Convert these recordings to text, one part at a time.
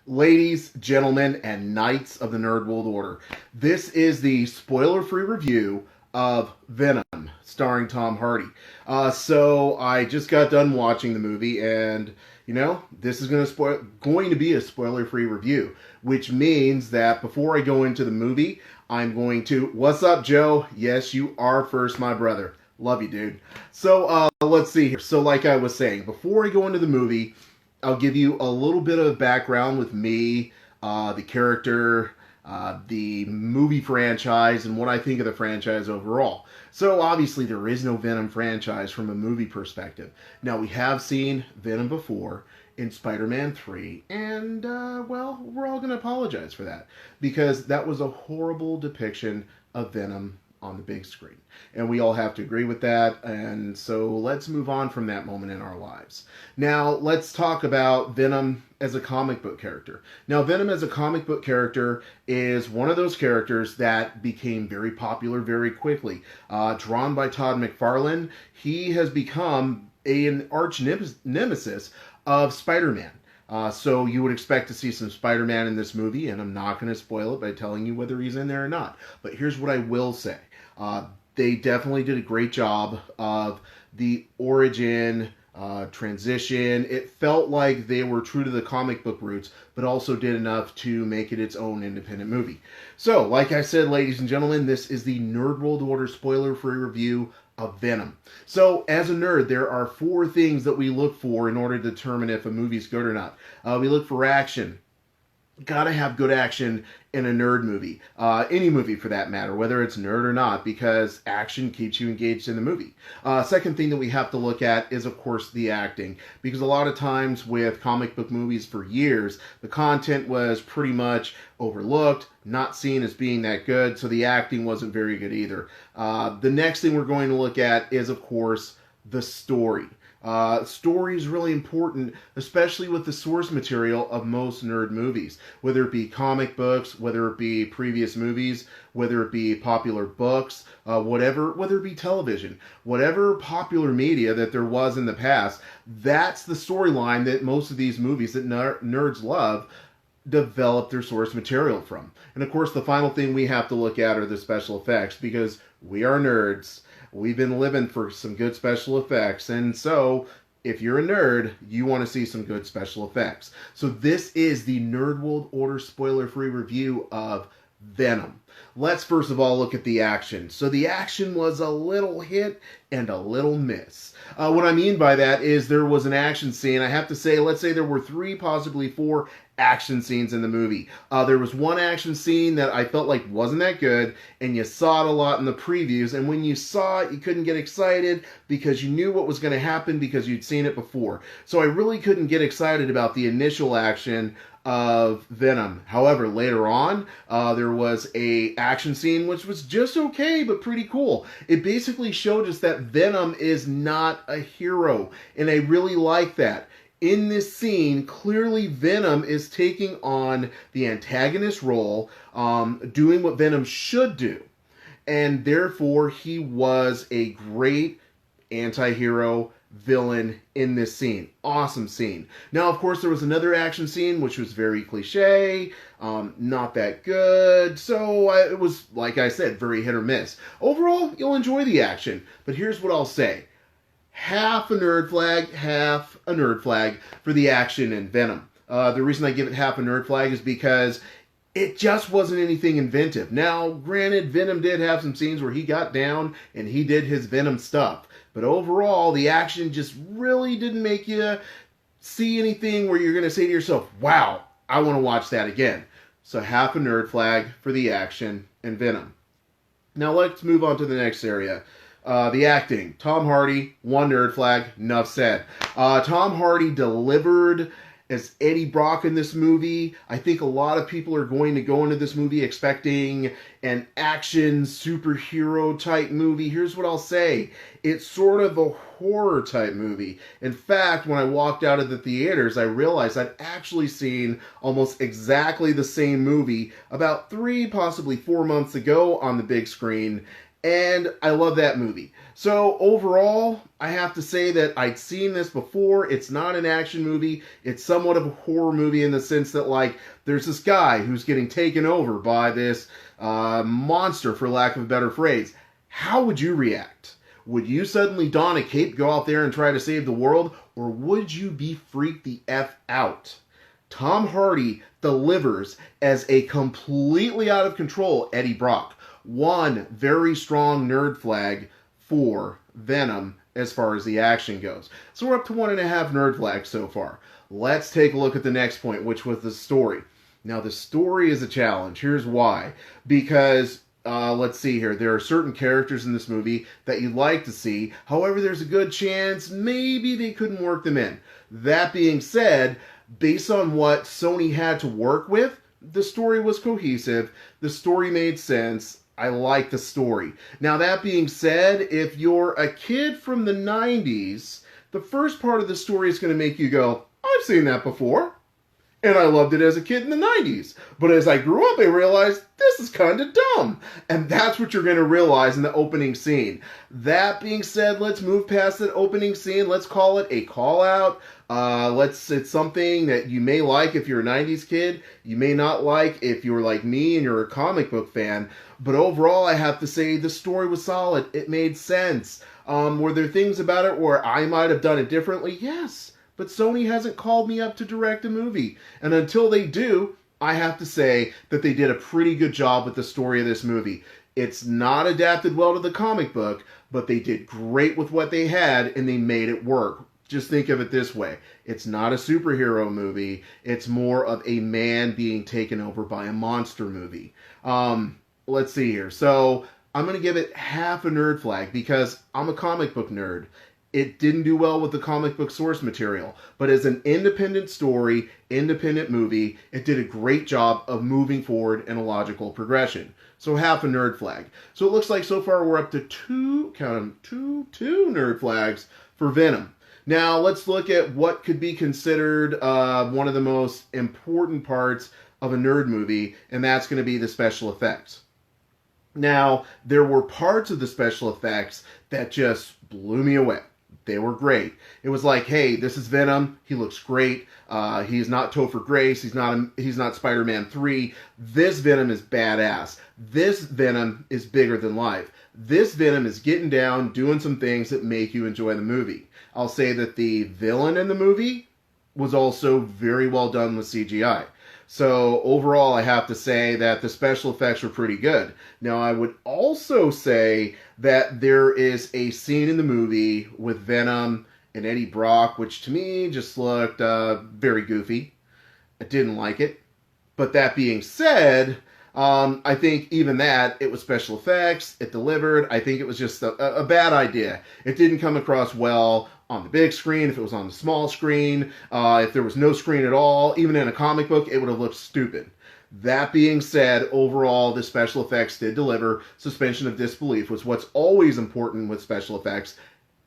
Ladies, gentlemen, and knights of the Nerd World Order, this is the spoiler-free review of Venom, starring Tom Hardy. So I just got done watching the movie, and this is going to be a spoiler-free review, which means that before I go into the movie, I'm going to. What's up, Joe? Yes, you are first, my brother. Love you, dude. So let's see here. So, like I was saying, before I go into the movie, I'll give you a little bit of background with me, the character, the movie franchise, and what I think of the franchise overall. So obviously there is no Venom franchise from a movie perspective. Now we have seen Venom before in Spider-Man 3, and well, we're all going to apologize for that because that was a horrible depiction of Venom on the big screen. And we all have to agree with that. And so let's move on from that moment in our lives. Now, let's talk about Venom as a comic book character. Now, Venom as a comic book character is one of those characters that became very popular very quickly. Drawn by Todd McFarlane, he has become an arch nemesis of Spider-Man. So you would expect to see some Spider-Man in this movie, and I'm not going to spoil it by telling you whether he's in there or not. But here's what I will say. They definitely did a great job of the origin, transition. It felt like they were true to the comic book roots, but also did enough to make it its own independent movie. So, like I said, ladies and gentlemen, this is the Nerd World Order spoiler-free review of Venom. So, as a nerd, there are 4 things that we look for in order to determine if a movie's good or not. We look for action. Gotta have good action in a nerd movie. Any movie for that matter, whether it's nerd or not, because action keeps you engaged in the movie. Second thing that we have to look at is, of course, the acting. Because a lot of times with comic book movies for years, the content was pretty much overlooked, not seen as being that good, so the acting wasn't very good either. The next thing we're going to look at is, of course, the story. Story is really important, especially with the source material of most nerd movies, whether it be comic books, whether it be previous movies, whether it be popular books, whether it be television, whatever popular media that there was in the past, that's the storyline that most of these movies that nerds love develop their source material from. And of course, the final thing we have to look at are the special effects, because we are nerds. We've been living for some good special effects, and so if you're a nerd, you want to see some good special effects. So this is the Nerd World Order spoiler-free review of Venom. Let's first of all look at the action. So the action was a little hit and a little miss. What I mean by that is there was an action scene. I have to say, let's say there were 3, possibly 4 action scenes in the movie. There was one action scene that I felt like wasn't that good, and you saw it a lot in the previews, and when you saw it, you couldn't get excited because you knew what was going to happen because you'd seen it before. So I really couldn't get excited about the initial action of Venom. However, later on, there was a action scene which was just okay, but pretty cool. It basically showed us that Venom is not a hero, and I really like that. In this scene, clearly Venom is taking on the antagonist role, doing what Venom should do. And therefore, he was a great anti-hero villain in this scene. Awesome scene. Now, of course, there was another action scene which was very cliche, not that good, so it was, like I said, very hit or miss. Overall, you'll enjoy the action, but here's what I'll say. Half a nerd flag for the action in Venom. The reason I give it half a nerd flag is because it just wasn't anything inventive. Now, granted, Venom did have some scenes where he got down and he did his Venom stuff. But overall, the action just really didn't make you see anything where you're going to say to yourself, wow, I want to watch that again. So half a nerd flag for the action in Venom. Now let's move on to the next area. The acting. Tom Hardy, 1 nerd flag, enough said. Tom Hardy delivered as Eddie Brock in this movie. I think a lot of people are going to go into this movie expecting an action superhero type movie. Here's what I'll say. It's sort of a horror type movie. In fact, when I walked out of the theaters, I realized I'd actually seen almost exactly the same movie about 3, possibly 4 months ago on the big screen. and I love that movie. So overall, I have to say that I'd seen this before. It's not an action movie. It's somewhat of a horror movie in the sense that, like, there's this guy who's getting taken over by this monster, for lack of a better phrase. How would you react? Would you suddenly don a cape, go out there and try to save the world? Or would you be freaked the F out? Tom Hardy delivers as a completely out of control Eddie Brock. One very strong nerd flag for Venom as far as the action goes. So we're up to 1.5 nerd flags so far. Let's take a look at the next point, which was the story. Now, the story is a challenge. Here's why. Because, let's see here. There are certain characters in this movie that you'd like to see. However, there's a good chance maybe they couldn't work them in. That being said, based on what Sony had to work with, the story was cohesive. The story made sense. I like the story. Now, that being said, if you're a kid from the 90s, the first part of the story is going to make you go, I've seen that before. And I loved it as a kid in the 90s. But as I grew up, I realized this is kind of dumb. And that's what you're going to realize in the opening scene. That being said, let's move past that opening scene. Let's call it a call out. It's something that you may like if you're a 90s kid. You may not like if you're like me and you're a comic book fan. But overall, I have to say the story was solid. It made sense. Were there things about it where I might have done it differently? Yes. But Sony hasn't called me up to direct a movie. And until they do, I have to say that they did a pretty good job with the story of this movie. It's not adapted well to the comic book, but they did great with what they had and they made it work. Just think of it this way. It's not a superhero movie. It's more of a man being taken over by a monster movie. Let's see here. So I'm going to give it half a nerd flag because I'm a comic book nerd. It didn't do well with the comic book source material, but as an independent story, independent movie, it did a great job of moving forward in a logical progression. So half a nerd flag. So it looks like so far we're up to two nerd flags for Venom. Now let's look at what could be considered one of the most important parts of a nerd movie, and that's going to be the special effects. Now, there were parts of the special effects that just blew me away. They were great. It was like, hey, this is Venom. He looks great. He's not Topher Grace. He's not Spider-Man 3. This Venom is badass. This Venom is bigger than life. This Venom is getting down, doing some things that make you enjoy the movie. I'll say that the villain in the movie was also very well done with CGI. So overall, I have to say that the special effects were pretty good. Now, I would also say that there is a scene in the movie with Venom and Eddie Brock, which to me just looked very goofy. I didn't like it. But that being said, I think even that, it was special effects, it delivered. I think it was just a bad idea. It didn't come across well on the big screen, if it was on the small screen, if there was no screen at all, even in a comic book, it would have looked stupid. That being said, overall, the special effects did deliver. Suspension of disbelief was what's always important with special effects,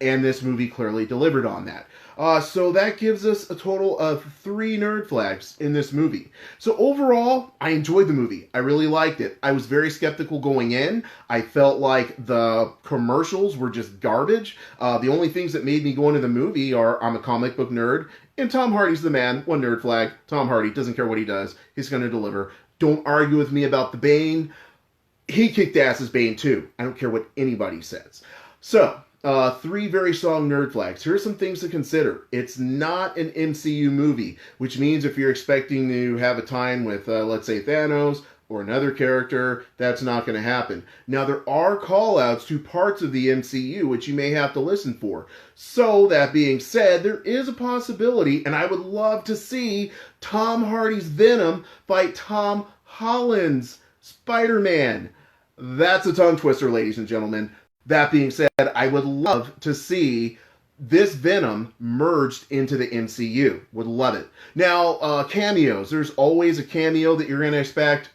and this movie clearly delivered on that. So that gives us a total of 3 nerd flags in this movie. So overall, I enjoyed the movie. I really liked it. I was very skeptical going in. I felt like the commercials were just garbage. The only things that made me go into the movie are I'm a comic book nerd, and Tom Hardy's the man. 1 nerd flag. Tom Hardy doesn't care what he does. He's going to deliver. Don't argue with me about the Bane. He kicked ass as Bane too. I don't care what anybody says. So, 3 very strong nerd flags. Here are some things to consider. It's not an MCU movie, which means if you're expecting to have a time with, let's say, Thanos or another character, that's not going to happen. Now, there are call-outs to parts of the MCU, which you may have to listen for. So, that being said, there is a possibility, and I would love to see Tom Hardy's Venom fight Tom Holland's Spider-Man. That's a tongue twister, ladies and gentlemen. That being said, I would love to see this Venom merged into the MCU. Would love it. Now, cameos. There's always a cameo that you're going to expect.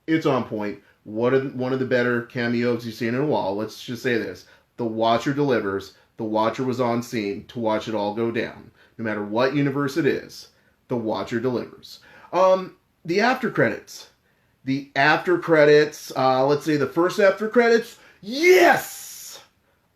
It's on point. One of the better cameos you've seen in a while. Let's just say this. The Watcher delivers. The Watcher was on scene to watch it all go down. No matter what universe it is, the Watcher delivers. The after credits. The after credits, let's say the first after credits, Yes!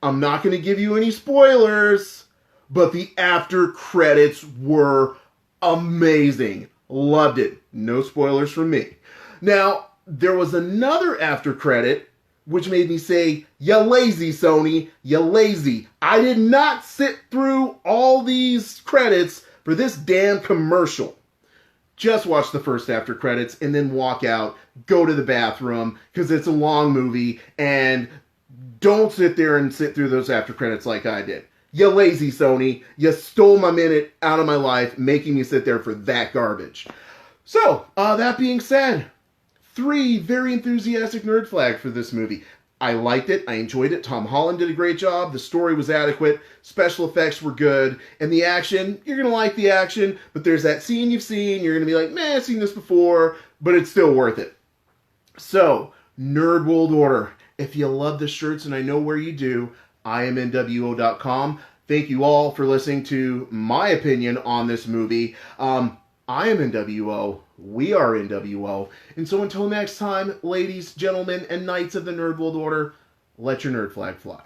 I'm not going to give you any spoilers, but the after credits were amazing. Loved it. No spoilers from me. Now, there was another after credit which made me say, "You lazy, Sony, you lazy. I did not sit through all these credits for this damn commercial." Just watch the first after credits and then walk out, go to the bathroom, because it's a long movie, and don't sit there and sit through those after credits like I did. You lazy, Sony. You stole my minute out of my life, making me sit there for that garbage. So, that being said, 3 very enthusiastic nerd flags for this movie. I liked it. I enjoyed it. Tom Holland did a great job. The story was adequate. Special effects were good. And the action, you're going to like the action, but there's that scene you've seen. You're going to be like, man, I've seen this before, but it's still worth it. So, Nerd World Order. If you love the shirts, and I know where you do, IamNWO.com. Thank you all for listening to my opinion on this movie. I am NWO. We are NWO. And so until next time, ladies, gentlemen, and knights of the Nerd World Order, let your nerd flag fly.